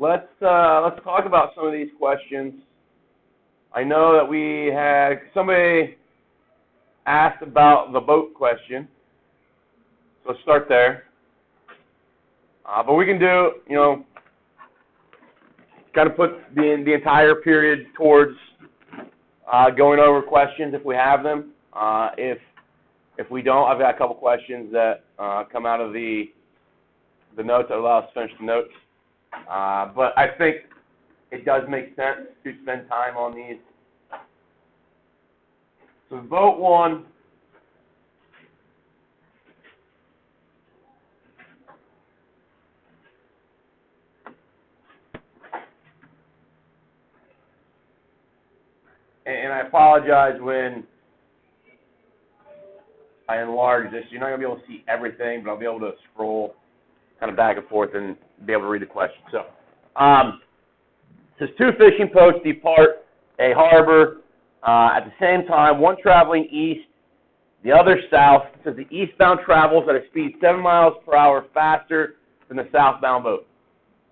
let's talk about some of these questions. I know that we had somebody asked about the boat question, so let's start there. But we can do, kind of put the entire period towards going over questions if we have them. If we don't, I've got a couple questions that come out of the notes that allow us to finish the notes. But I think it does make sense to spend time on these. So vote one. And I apologize when I enlarge this. You're not going to be able to see everything, but I'll be able to scroll kind of back and forth and be able to read the question. So, it says two fishing boats depart a harbor at the same time, one traveling east, the other south. It says the eastbound travels at a speed 7 miles per hour faster than the southbound boat.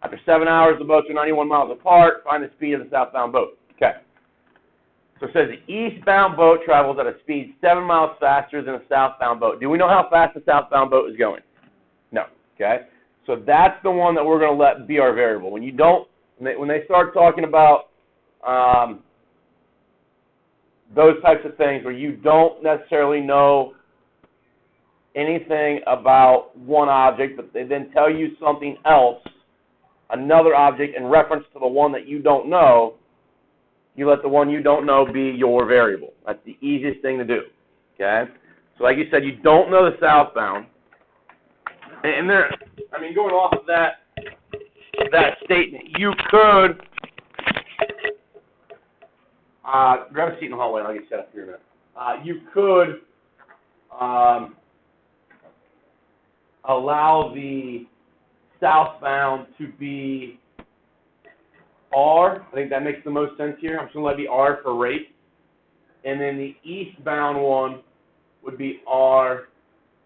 After 7 hours, the boats are 91 miles apart. Find the speed of the southbound boat. Okay. So it says the eastbound boat travels at a speed 7 miles faster than a southbound boat. Do we know how fast the southbound boat is going? No. Okay. So that's the one that we're going to let be our variable. When they start talking about those types of things where you don't necessarily know anything about one object, but they then tell you something else, another object in reference to the one that you don't know, you let the one you don't know be your variable. That's the easiest thing to do. Okay? So like you said, you don't know the southbound. And there, going off of that statement, you could grab a seat in the hallway and I'll get set up here in a minute. You could allow the southbound to be R. I think that makes the most sense here. I'm just going to let it be R for rate. And then the eastbound one would be R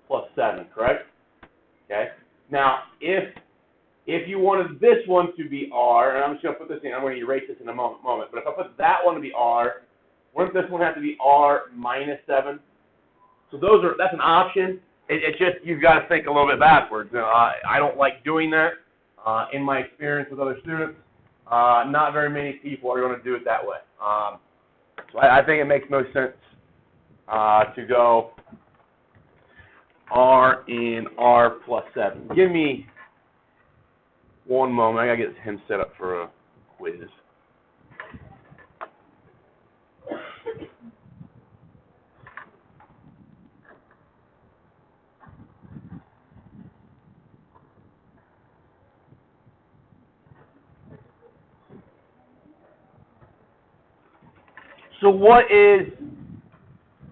plus 7, correct? Okay. Now, if you wanted this one to be R, and I'm just going to put this in, I'm going to erase this in a moment, but if I put that one to be R, wouldn't this one have to be R minus 7? So that's an option. It's just you've got to think a little bit backwards. I don't like doing that. In my experience with other students, not very many people are going to do it that way. So I think it makes most sense to go R in R plus 7. Give me one moment. I got to get him set up for a quiz. So what is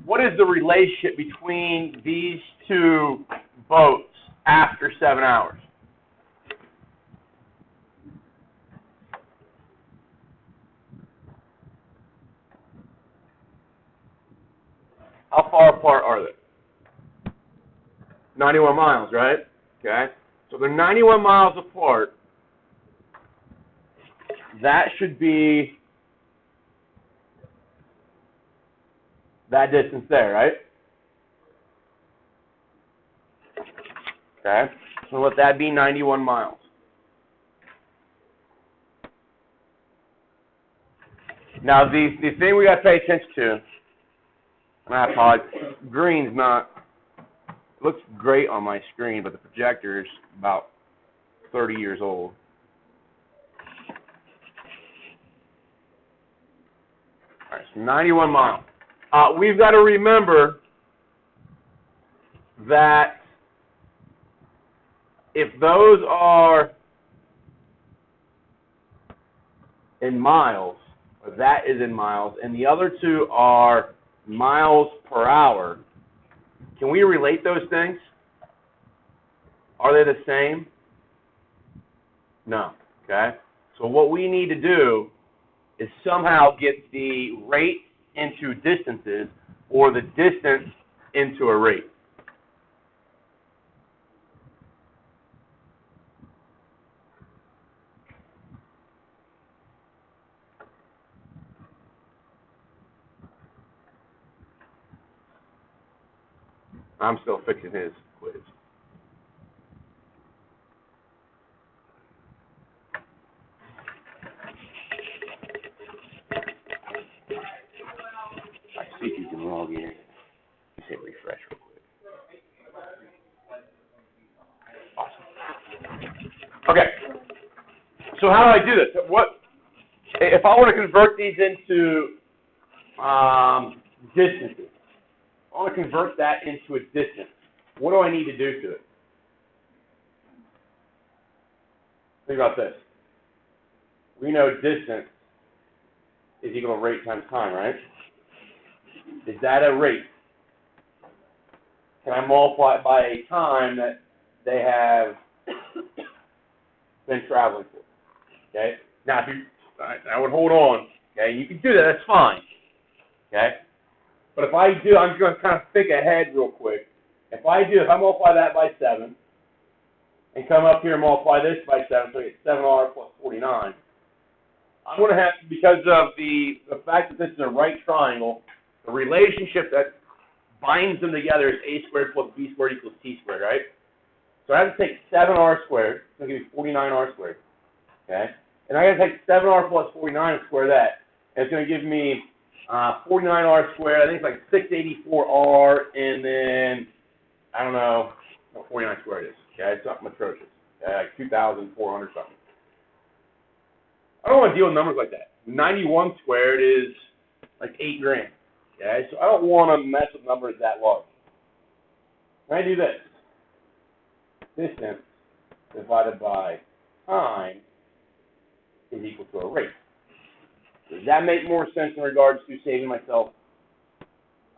the relationship between these two boats after 7 hours? How far apart are they? 91 miles, right? Okay. So they're 91 miles apart. That should be that distance there, right? Okay. So let that be 91 miles. Now, the thing we got to pay attention to, and I apologize, green's not, it looks great on my screen, but the projector is about 30 years old. All right, so 91 miles. We've got to remember that if those are in miles, or that is in miles, and the other two are miles per hour, can we relate those things? Are they the same? No. Okay? So what we need to do is somehow get the rate into distances or the distance into a rate. I'm still fixing his quiz. I see if you can log in. Just hit refresh real quick. Awesome. Okay. So how do I do this? What if I want to convert these into distances? I want to convert that into a distance. What do I need to do to it? Think about this. We know distance is equal to rate times time, right? Is that a rate? Can I multiply it by a time that they have been traveling for? Okay? Now, if you, I would hold on. Okay? You can do that. That's fine. Okay? But if I do, I'm just going to kind of think ahead real quick. If I multiply that by 7, and come up here and multiply this by 7, so I get 7r plus 49, I'm going to have to, because of the fact that this is a right triangle, the relationship that binds them together is a squared plus b squared equals c squared, right? So I have to take 7r squared, it's going to give me 49r squared, okay? And I got to take 7r plus 49 and square that, and it's going to give me 49r squared, I think it's like 684r, and then, I don't know what 49 squared is, okay? It's something atrocious, okay? Like 2,400 something. I don't want to deal with numbers like that. 91 squared is like $8,000, okay? So I don't want to mess with numbers that large. When I do this, distance divided by time is equal to a rate. Does that make more sense in regards to saving myself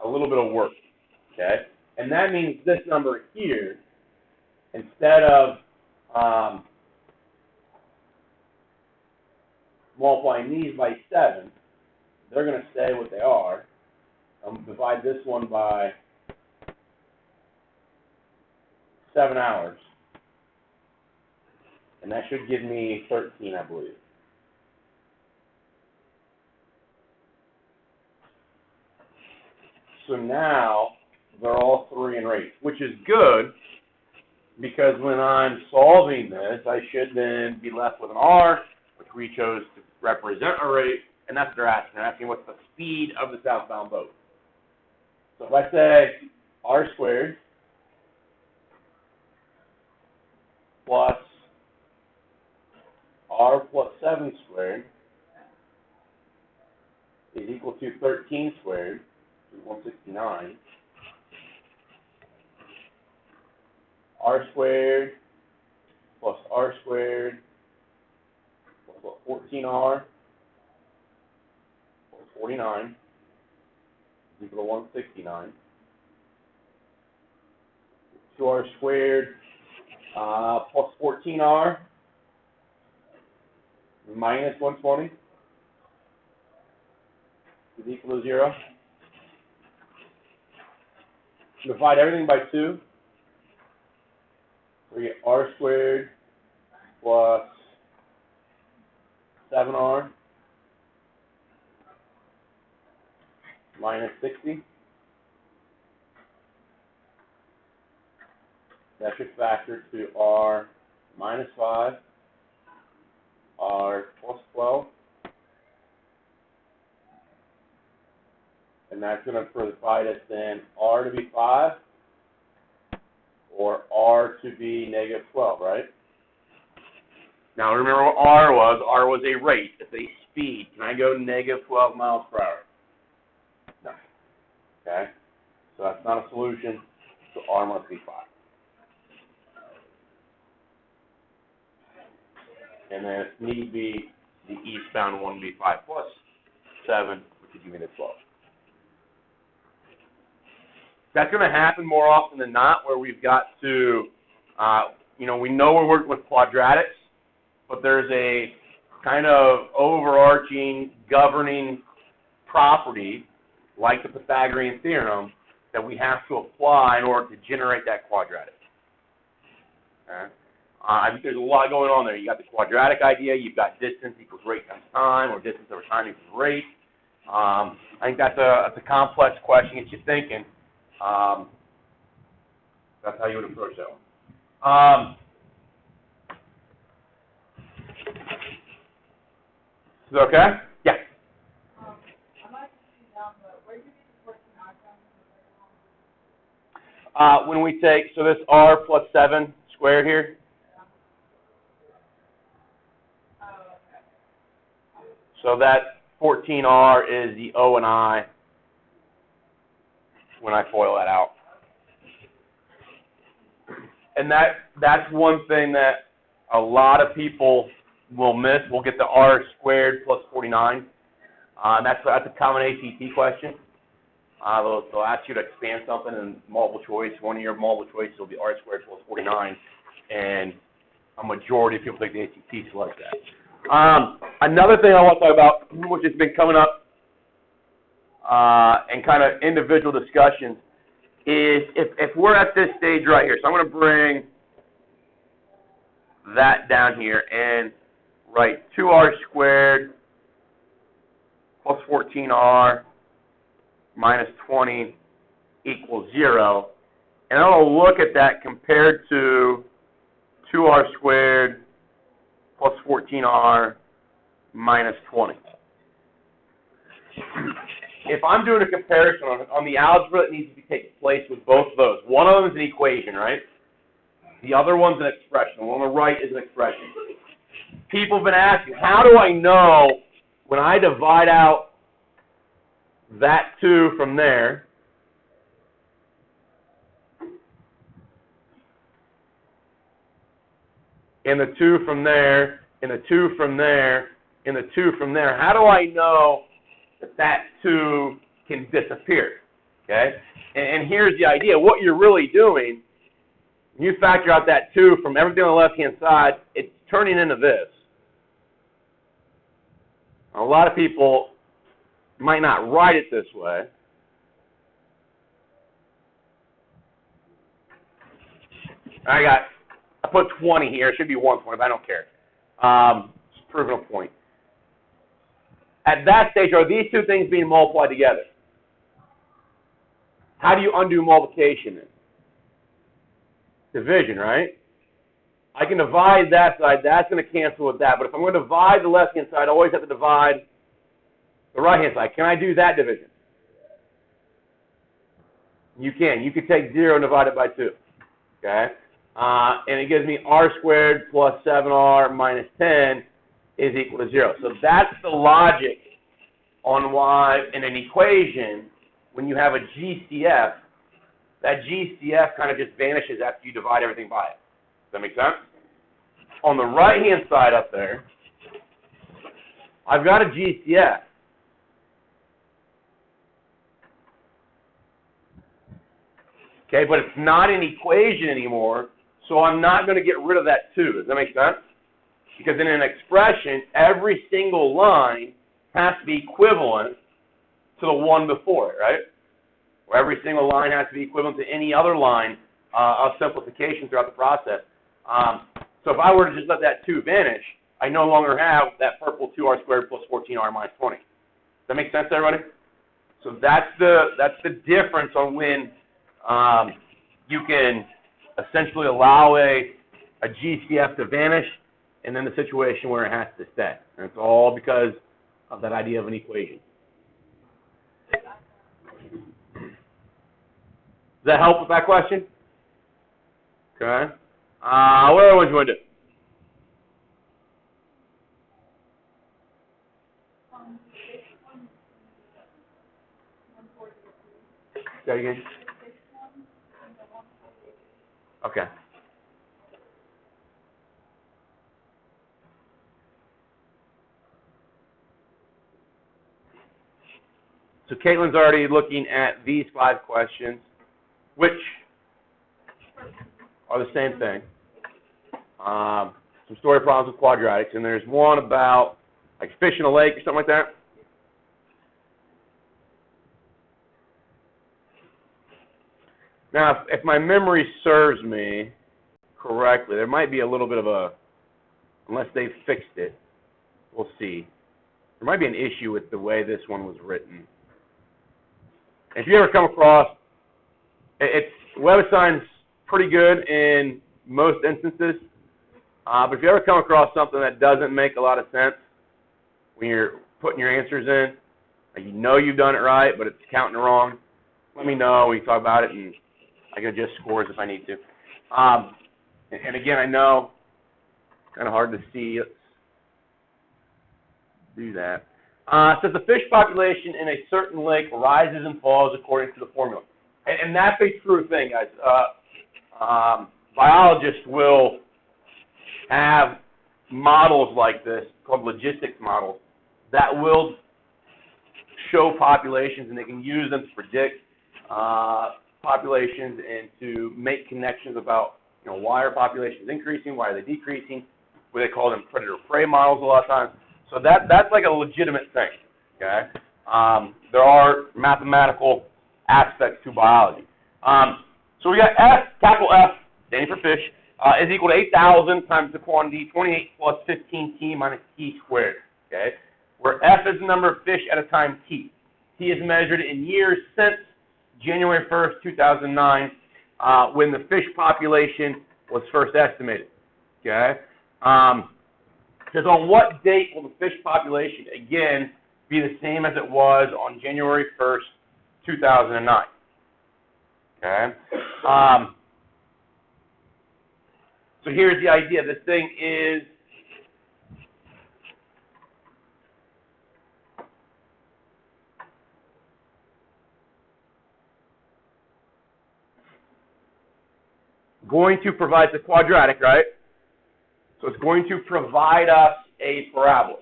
a little bit of work, okay? And that means this number here, instead of multiplying these by 7, they're going to stay what they are. I'm going to divide this one by 7 hours, and that should give me 13, I believe. So now they're all 3 in rate, which is good, because when I'm solving this, I should then be left with an r, which we chose to represent a rate, and that's what they're asking. They're asking what's the speed of the southbound boat. So if I say r squared plus r plus 7 squared is equal to 13 squared, which is 169, r squared plus r squared plus 14r plus 49 is equal to 169. 2r squared plus 14r minus 120 is equal to 0. Divide everything by 2. We get r squared plus 7r minus 60. That should factor to r minus 5, r plus 12, and that's going to provide us then r to be 5 or r to be negative 12, right? Now remember what r was. R was a rate. It's a speed. Can I go negative 12 miles per hour? No. Okay? So that's not a solution. So r must be 5. And then if need be, the eastbound one would be 5 plus 7, which would give me the 12. That's going to happen more often than not, where we've got to, we know we're working with quadratics, but there's a kind of overarching governing property, like the Pythagorean theorem, that we have to apply in order to generate that quadratic. Okay? I think there's a lot going on there. You got the quadratic idea, you've got distance equals rate times time, or distance over time equals rate. I think that's a complex question. Gets you thinking. That's how you would approach that one. Is that okay? Yeah. When we take, so this r plus 7 squared here. So that 14r is the O and I when I FOIL that out. And that's one thing that a lot of people will miss. We'll get the r squared plus 49. That's a common ACT question. They'll ask you to expand something in multiple choice. One of your multiple choices will be r squared plus 49, and a majority of people take the ACT select that. Another thing I want to talk about, which has been coming up in kind of individual discussions, is if we're at this stage right here. So I'm going to bring that down here and write 2r squared plus 14r minus 20 equals 0. And I'll look at that compared to 2r squared plus 14r minus 20. If I'm doing a comparison on the algebra that needs to take place with both of those, one of them is an equation, right? The other one's an expression. The one on the right is an expression. People have been asking, how do I know when I divide out that 2 from there, and the 2 from there, and the 2 from there, and the 2 from there, how do I know that 2 can disappear? Okay? And here's the idea. What you're really doing, when you factor out that 2 from everything on the left-hand side, it's turning into this. A lot of people might not write it this way. I put 20 here. It should be 120, but I don't care. Just proving a point. At that stage, are these two things being multiplied together? How do you undo multiplication then? Division, right? I can divide that side. That's going to cancel with that. But if I'm going to divide the left-hand side, I always have to divide the right-hand side. Can I do that division? You can. You can take 0 and divide it by 2. Okay? And it gives me r squared plus 7r minus 10 is equal to 0. So that's the logic on why in an equation, when you have a GCF, that GCF kind of just vanishes after you divide everything by it. Does that make sense? On the right-hand side up there, I've got a GCF. Okay, but it's not an equation anymore, so I'm not going to get rid of that 2. Does that make sense? Because in an expression, every single line has to be equivalent to the one before it, right? Or every single line has to be equivalent to any other line of simplification throughout the process. So if I were to just let that 2 vanish, I no longer have that purple 2r squared plus 14r minus 20. Does that make sense, everybody? So that's the difference on when you can essentially allow a GCF to vanish, and then the situation where it has to stay. And it's all because of that idea of an equation. Does that help with that question? Okay. What other ones you want to do? Say it again. Okay. So Caitlin's already looking at these 5 questions, which are the same thing. Some story problems with quadratics, and there's one about like fish in a lake or something like that. Now, if my memory serves me correctly, there might be a little bit of a, unless they've fixed it, we'll see. There might be an issue with the way this one was written. If you ever come across, it's WebAssign's pretty good in most instances. But if you ever come across something that doesn't make a lot of sense when you're putting your answers in, and you know you've done it right, but it's counting wrong, let me know. We can talk about it, and I can adjust scores if I need to. And again, I know it's kind of hard to see. Let's do that. It says the fish population in a certain lake rises and falls according to the formula. And that's a true thing, guys. Biologists will have models like this called logistics models that will show populations, and they can use them to predict populations and to make connections about, why are populations increasing, why are they decreasing. What they call them predator-prey models a lot of times. So that's like a legitimate thing. Okay, there are mathematical aspects to biology. So we got F, capital F, standing for fish, is equal to 8,000 times the quantity 28 plus 15t minus t squared. Okay, where F is the number of fish at a time t. T is measured in years since January 1st, 2009, when the fish population was first estimated. Okay, because on what date will the fish population again be the same as it was on January 1st, 2009? Okay. So here's the idea. This thing is going to provide the quadratic, right? So it's going to provide us a parabola.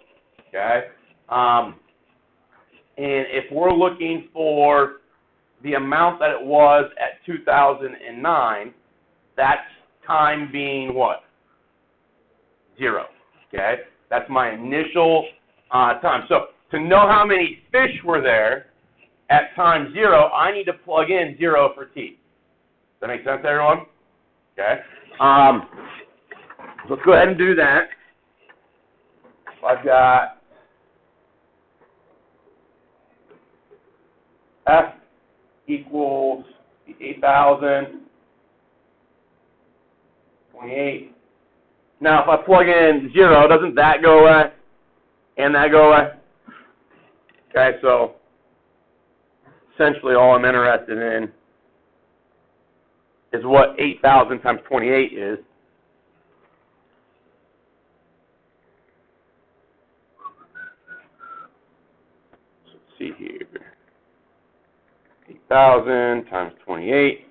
Okay. And if we're looking for the amount that it was at 2009, that's time being what? 0. Okay? That's my initial time. So to know how many fish were there at time 0, I need to plug in 0 for t. Does that make sense, everyone? Okay. Let's go ahead and do that. I've got F equals 8,000, 28. Now, if I plug in 0, doesn't that go away? And that go away? Okay, so essentially all I'm interested in is what 8,000 times 28 is. Let's see here. 8,000 times 28.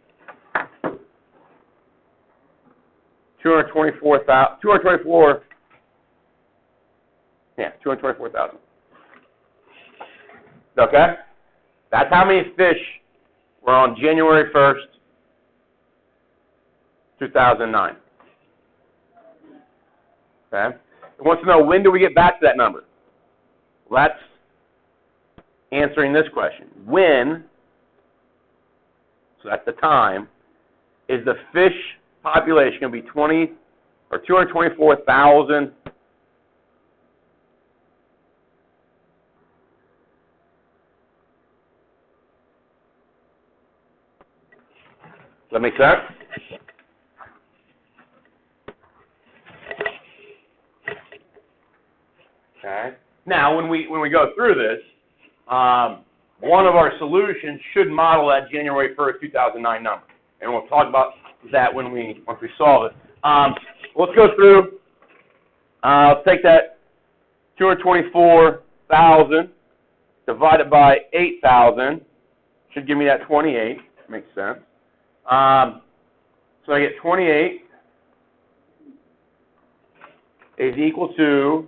224,000. Okay? That's how many fish were on January 1st, 2009. Okay? It wants to know, when do we get back to that number? Well, that's answering this question. When, so that's the time, is the fish population going to be 224,000 Does that make sense? Okay. Now, when we go through this, one of our solutions should model that January 1st, 2009 number, and we'll talk about that once we solve it. Let's go through. Let's take that 224,000 divided by 8,000. Should give me that 28. Makes sense. So I get 28 is equal to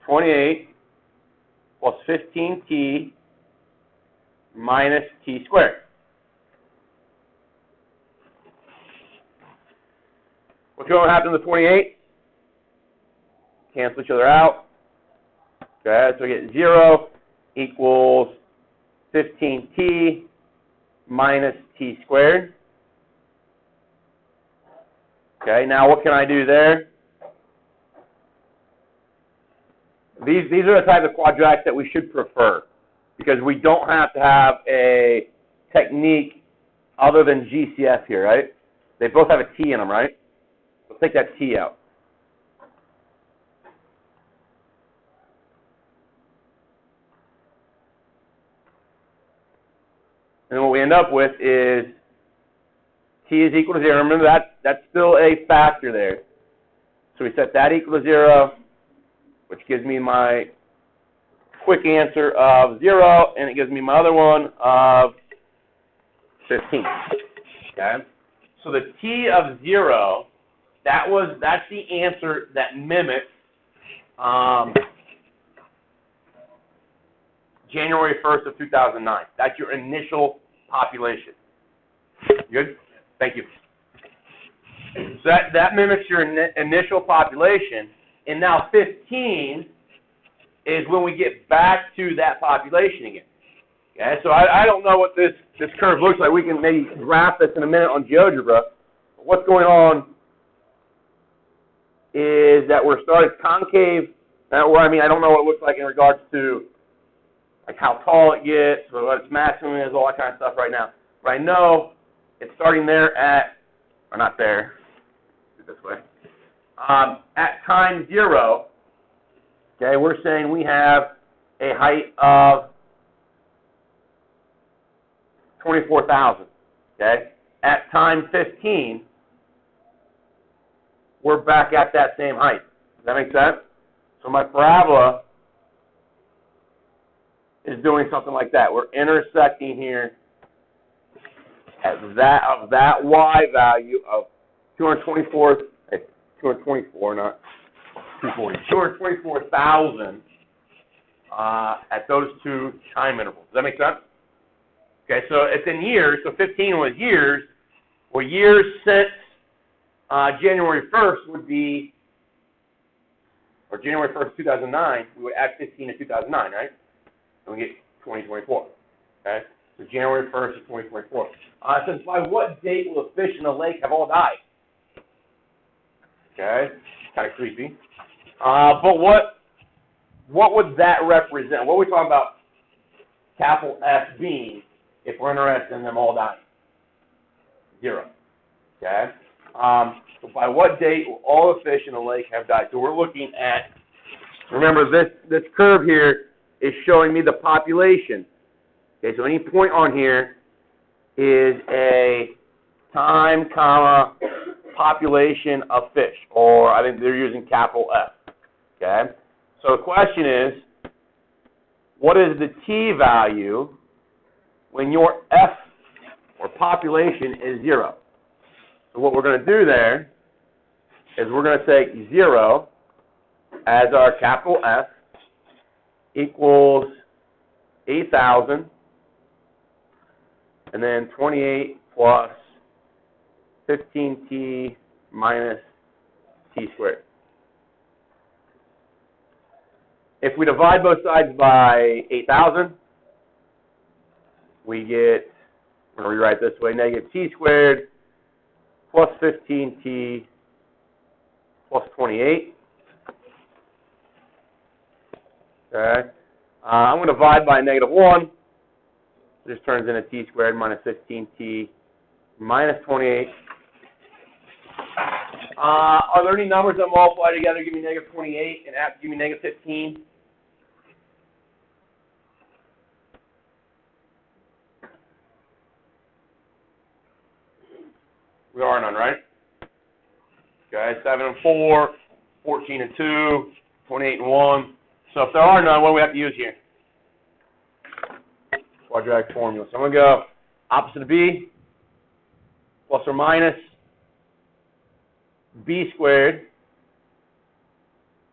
28 plus 15t minus t squared. What's going to happen to 28? Cancel each other out. Okay, so we get 0 equals 15t minus t squared. Okay, now what can I do there? These are the type of quadratics that we should prefer, because we don't have to have a technique other than GCF here, right? They both have a t in them, right? Let's take that t out. And then what we end up with is t is equal to 0. Remember, that's still a factor there. So we set that equal to 0, which gives me my quick answer of 0, and it gives me my other one of 15. Okay? So the t of 0, that's the answer that mimics January 1st of 2009. That's your initial population. Good? Thank you. So that mimics your initial population, and now 15 is when we get back to that population again. Okay, so I don't know what this curve looks like. We can maybe graph this in a minute on GeoGebra. But what's going on is that we're starting concave, I don't know what it looks like in regards to like how tall it gets, what its maximum is, all that kind of stuff right now. But I know it's starting there at, or not there, do it this way, at time 0, okay, we're saying we have a height of 24,000, okay? At time 15, we're back at that same height. Does that make sense? So my parabola is doing something like that. We're intersecting here at that y value of 224,000 at those two time intervals. Does that make sense? Okay, so it's in years. So 15 was years. Well, years since January 1st would be, or January 1st, 2009, we would add 15 to 2009, right? And we get 2024. Okay? So January 1st of 2024. Since by what date will the fish in the lake have all died? Okay? Kind of creepy. But what would that represent? What are we talking about capital F being if we're interested in them all dying? 0. Okay? So by what date will all the fish in the lake have died? So we're looking at, remember this curve here is showing me the population. Okay, so any point on here is a time, comma, population of fish, or I think they're using capital F. Okay? So the question is, what is the t value when your F, or population, is 0? So what we're going to do there is we're going to take 0 as our capital F equals 8,000, and then 28 plus 15t minus t squared. If we divide both sides by 8,000, we get, I'm going to rewrite this way, negative t squared plus 15t plus 28. Okay. I'm going to divide by negative 1. This turns into t squared minus 15t minus 28. Are there any numbers that multiply together give me negative 28 and give me negative 15? We are none, right? Okay, 7 and 4, 14 and 2, 28 and 1. So if there are none, what do we have to use here? Quadratic formula. So I'm going to go opposite of b, plus or minus b squared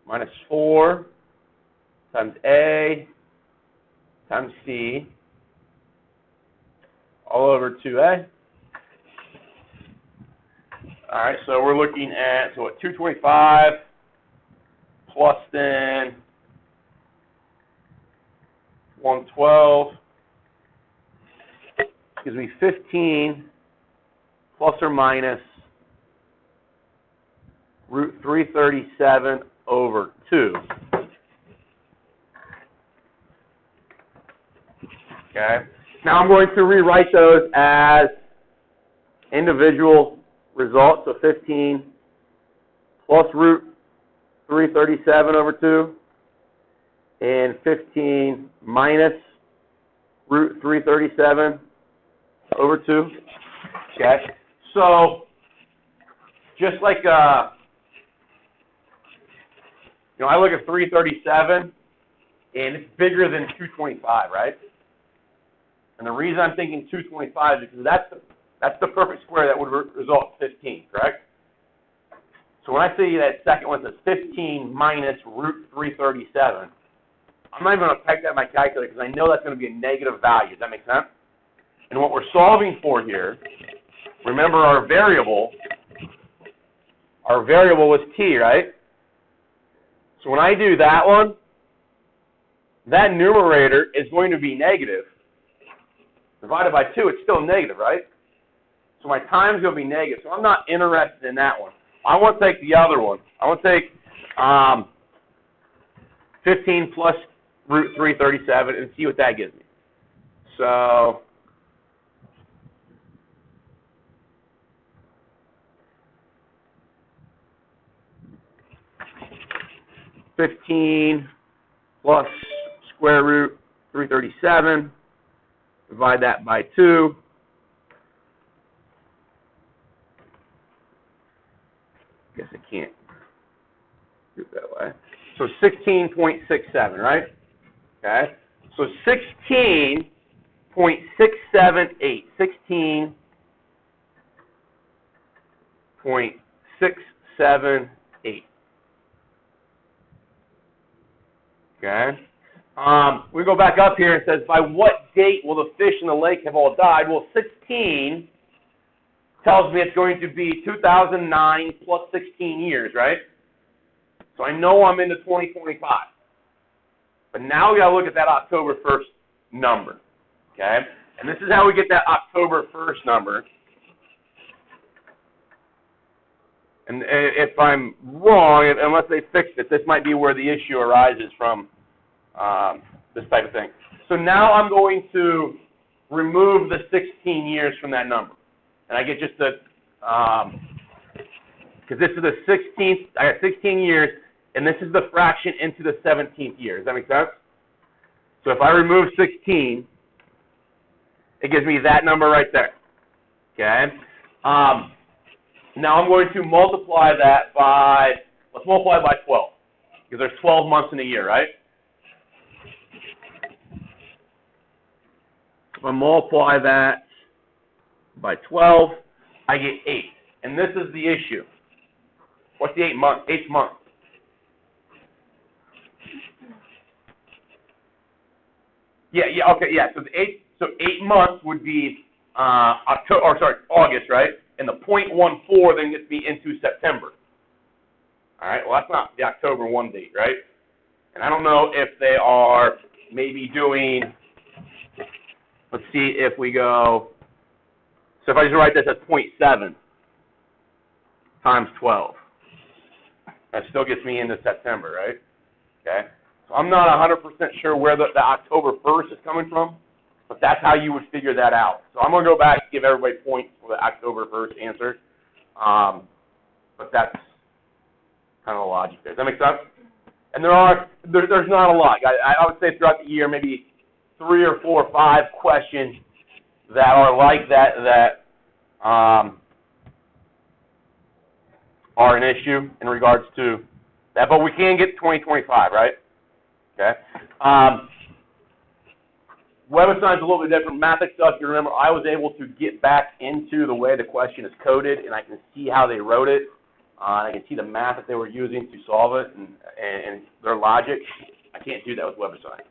minus 4 times a times c all over 2a. All right, so we're looking at, so what, 225 plus then 112 gives me 15 plus or minus root 337 over 2. Okay. Now I'm going to rewrite those as individual result, so 15 plus root 337 over 2, and 15 minus root 337 over 2. Okay, so just like, I look at 337, and it's bigger than 225, right? And the reason I'm thinking 225 is because that's the perfect square that would result in 15, correct? So when I say that second one says 15 minus root 337, I'm not even going to type that in my calculator because I know that's going to be a negative value. Does that make sense? And what we're solving for here, remember our variable was t, right? So when I do that one, that numerator is going to be negative. Divided by 2, it's still negative, right? So my time is going to be negative. So I'm not interested in that one. I want to take the other one. I want to take 15 plus root 337 and see what that gives me. So (15) plus square root 337. Divide that by 2. Guess I can't do it that way. So 16.67, right? Okay. So 16.678. 16.678. Okay. We go back up here and it says, by what date will the fish in the lake have all died? Well, 16 tells me it's going to be 2009 plus 16 years, right? So I know I'm into 2025. But now we got to look at that October 1st number, okay? And this is how we get that October 1st number. And if I'm wrong, unless they fixed it, this might be where the issue arises from. This type of thing. So now I'm going to remove the 16 years from that number. And I get just the, because this is the 16th, I got 16 years, and this is the fraction into the 17th year. Does that make sense? So if I remove 16, it gives me that number right there. Okay? Now I'm going to multiply that by, let's multiply by 12. Because there's 12 months in a year, right? If I multiply that by 12, I get 8. And this is the issue. What's the 8th month? Yeah, okay, yeah. So so 8 months would be August, right? And the 0.14 then gets me into September. All right. Well, that's not the October 1 date, right? And I don't know if they are maybe doing. Let's see if we go, so if I just write this as 0.7 times 12, that still gets me into September, right? Okay. So I'm not 100% sure where the October 1st is coming from, but that's how you would figure that out. So I'm going to go back and give everybody points for the October 1st answer. But that's kind of the logic there. Does that make sense? And there's not a lot. I would say throughout the year, maybe 3 or 4 or 5 questions that are like that are an issue in regards to that. But we can get 2025, right? Okay. Web of Science is a little bit different. Math stuff, you remember, I was able to get back into the way the question is coded, and I can see how they wrote it. I can see the math that they were using to solve it and their logic. I can't do that with Web of Science.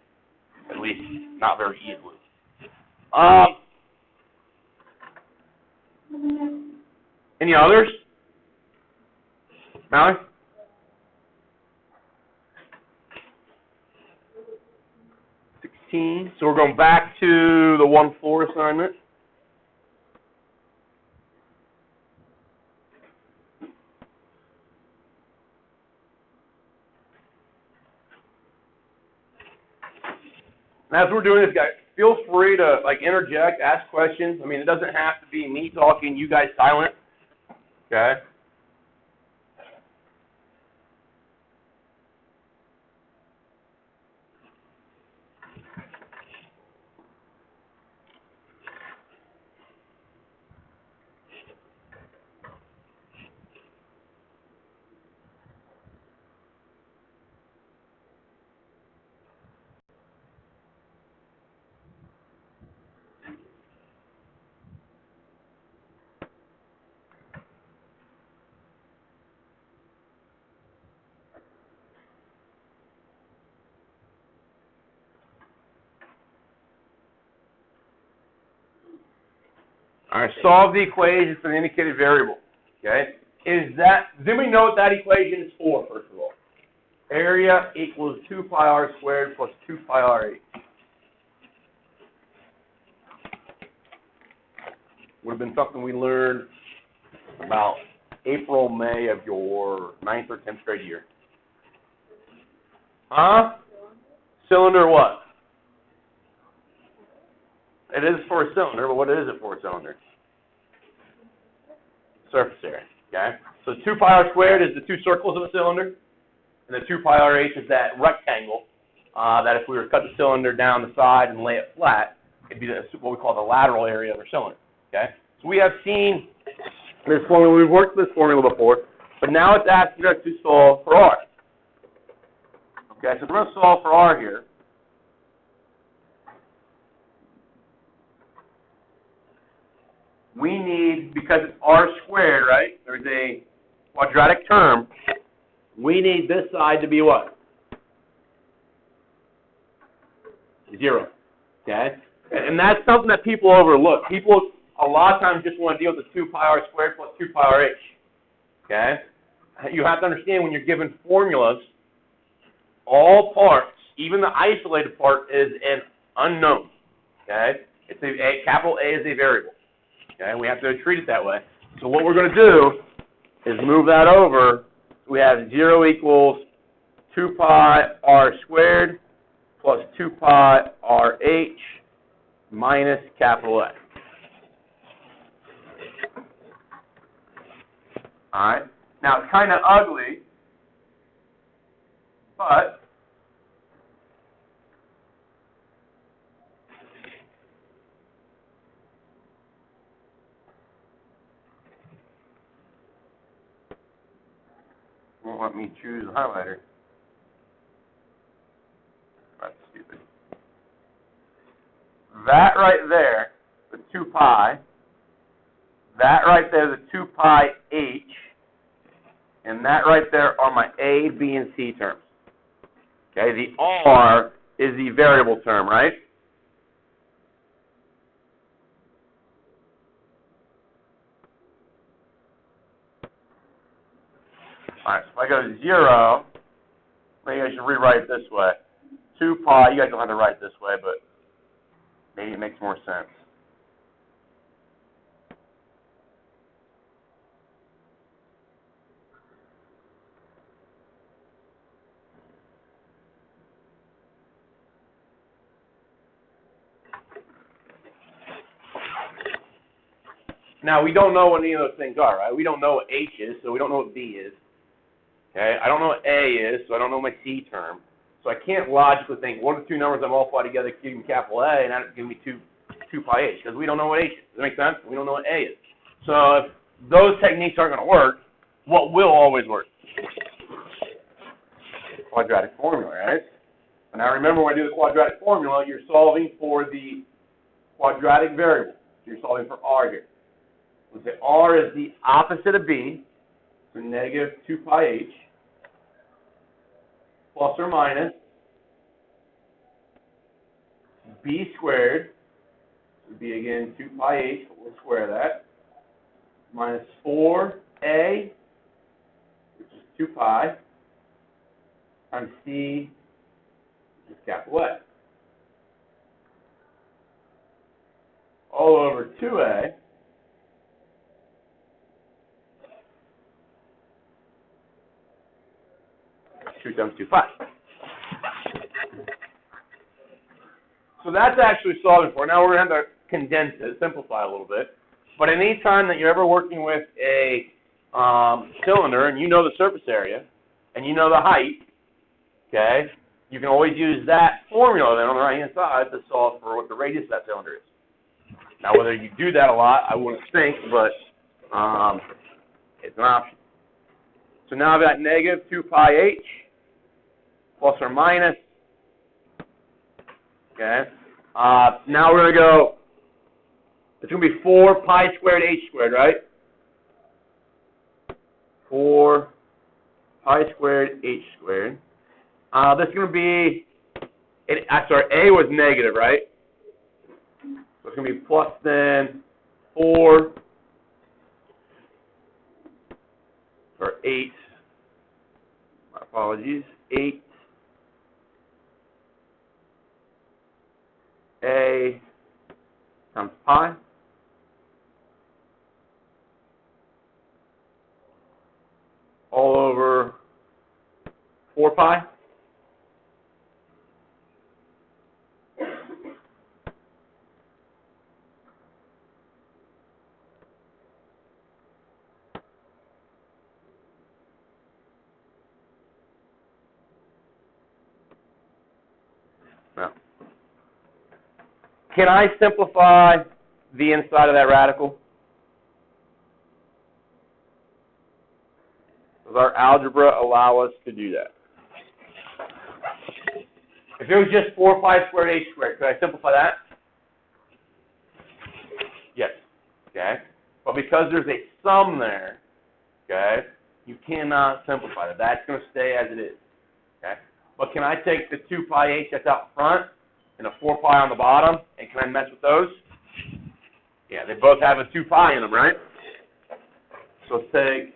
At least not very easily. Any others? Mallory? So we're going back to the 1-4 assignment. And as we're doing this, guys, feel free to interject, ask questions. I mean, it doesn't have to be me talking, you guys silent. Okay? All right, solve the equation for the indicated variable. Okay? Does anybody know what that equation is for, first of all? Area equals 2 pi r squared plus 2 pi r h. Would have been something we learned about April, May of your 9th or 10th grade year. Huh? Cylinder what? It is for a cylinder, but what is it for a cylinder? Surface area, okay? So 2 pi r squared is the two circles of a cylinder, and the 2 pi r h is that rectangle that if we were to cut the cylinder down the side and lay it flat, it'd be what we call the lateral area of our cylinder, okay? So we have seen this formula, we've worked this formula before, but now it's asking us to solve for r. Okay, so we're going to solve for r here. We need, because it's r squared, right? There's a quadratic term. We need this side to be what? 0. Okay? And that's something that people overlook. People a lot of times just want to deal with the 2 pi r squared plus 2 pi r h. Okay? You have to understand when you're given formulas, all parts, even the isolated part, is an unknown. Okay? It's capital A is a variable. Okay? We have to treat it that way. So what we're going to do is move that over. We have 0 equals 2 pi r squared plus 2 pi r h minus capital A. All right. Now, it's kind of ugly, but won't let me choose a highlighter. That's stupid. That right there, the 2 pi, that right there, the 2 pi h, and that right there are my A, B, and C terms. Okay, the r is the variable term, right? All right, so if I go to 0, maybe I should rewrite it this way. 2 pi, you guys don't have to write it this way, but maybe it makes more sense. Now, we don't know what any of those things are, right? We don't know what H is, so we don't know what B is. Okay, I don't know what A is, so I don't know my C term. So I can't logically think, what are the two numbers I multiply together to give me capital A, and that give me 2 pi H, because we don't know what H is. Does that make sense? We don't know what A is. So if those techniques aren't going to work, what will always work? Quadratic formula, right? And now remember, when I do the quadratic formula, you're solving for the quadratic variable. So you're solving for R here. We'll say R is the opposite of B, so negative 2 pi H, plus or minus B squared, would be again 2 pi H, but we'll square that, minus 4A, which is 2 pi, times C, which is capital A. All over 2A, 2 times 2 pi. So that's actually solving for. Now we're going to have to condense it, simplify a little bit. But any time that you're ever working with a cylinder and you know the surface area and you know the height, okay, you can always use that formula then on the right-hand side to solve for what the radius of that cylinder is. Now, whether you do that a lot, I wouldn't think, but it's an option. So now I've got negative 2 pi h plus or minus. Okay. Now we're going to go, it's going to be 4 pi squared h squared, right? 4 pi squared h squared. This is going to be, A was negative, right? So it's going to be plus then 4 or 8. My apologies. 8 A times pi. All over 4 pi. Now, can I simplify the inside of that radical? Does our algebra allow us to do that? If it was just 4 pi squared h squared, could I simplify that? Yes. Okay. But because there's a sum there, okay, you cannot simplify that. That's going to stay as it is. Okay. But can I take the 2 pi h that's out front and a 4 pi on the bottom, and can I mess with those? Yeah, they both have a 2 pi in them, right? So let's take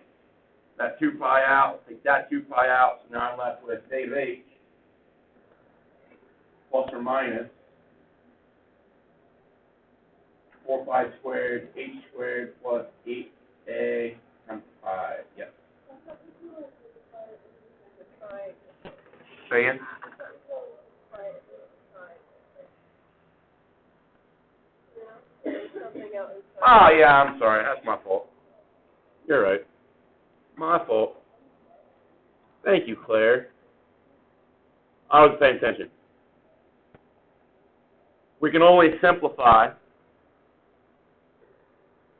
that 2 pi out, take that 2 pi out, so now I'm left with negative h plus or minus 4 pi squared h squared plus 8a times pi. Yep. Say again? Oh, yeah, I'm sorry. That's my fault. You're right. My fault. Thank you, Claire. I was paying attention. We can only simplify.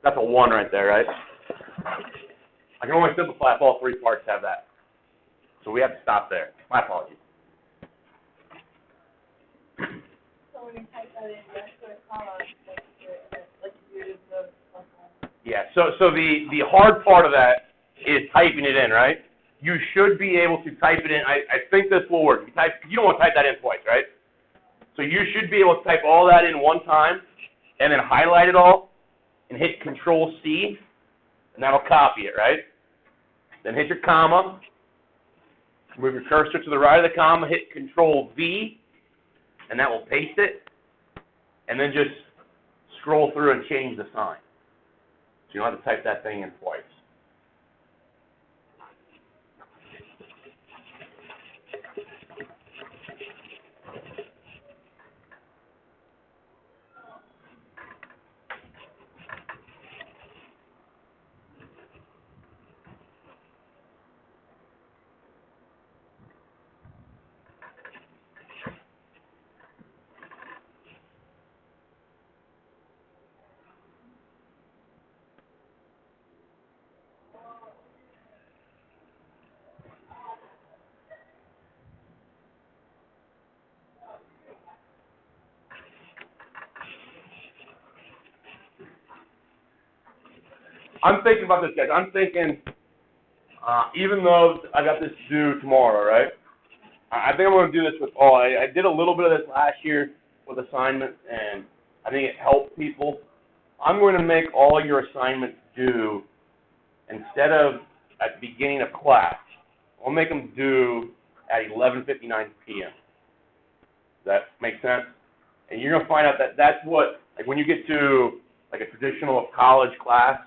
That's a 1 right there, right? I can only simplify if all 3 parts have that. So we have to stop there. My apologies. So when you type that in, you actually comma like you do the plus one. Yeah, so the hard part of that is typing it in, right? You should be able to type it in. I think this will work. You don't want to type that in twice, right? So you should be able to type all that in one time and then highlight it all and hit Control C, and that'll copy it, right? Then hit your comma, move your cursor to the right of the comma, hit Control V, and that will paste it, and then just scroll through and change the sign. So you don't have to type that thing in twice. I'm thinking about this, guys. I'm thinking, even though I got this due tomorrow, right? I think I'm going to do this with all. I did a little bit of this last year with assignments, and I think it helped people. I'm going to make all your assignments due instead of at the beginning of class. I'll make them due at 11:59 p.m. Does that make sense? And you're going to find out that that's what, like when you get to like a traditional college class,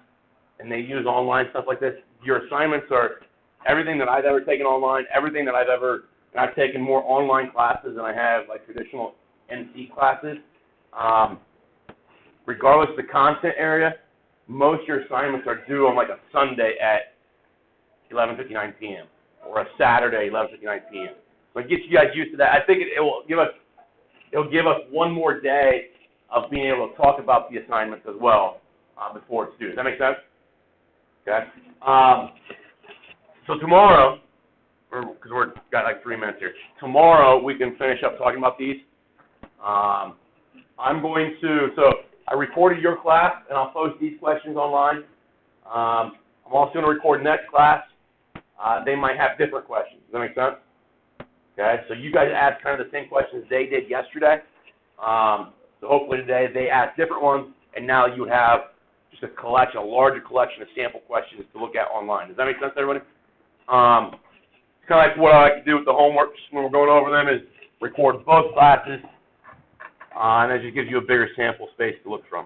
and they use online stuff like this, your assignments are everything that I've ever taken online, everything that I've taken more online classes than I have like traditional NC classes. Regardless of the content area, most of your assignments are due on like a Sunday at 11:59 p.m. or a Saturday, 11:59 p.m. So it gets you guys used to that. I think it'll give us one more day of being able to talk about the assignments as well before it's due. Does that make sense? Okay. So tomorrow, because we're got like 3 minutes here. Tomorrow we can finish up talking about these. I'm going to, so I recorded your class and I'll post these questions online. I'm also going to record next class. They might have different questions. Does that make sense? Okay, so you guys asked kind of the same questions they did yesterday. So hopefully today they asked different ones, and now you have just a larger collection of sample questions to look at online. Does that make sense, everybody? It's kind of like what I like to do with the homework when we're going over them is record both classes, and that just gives you a bigger sample space to look from.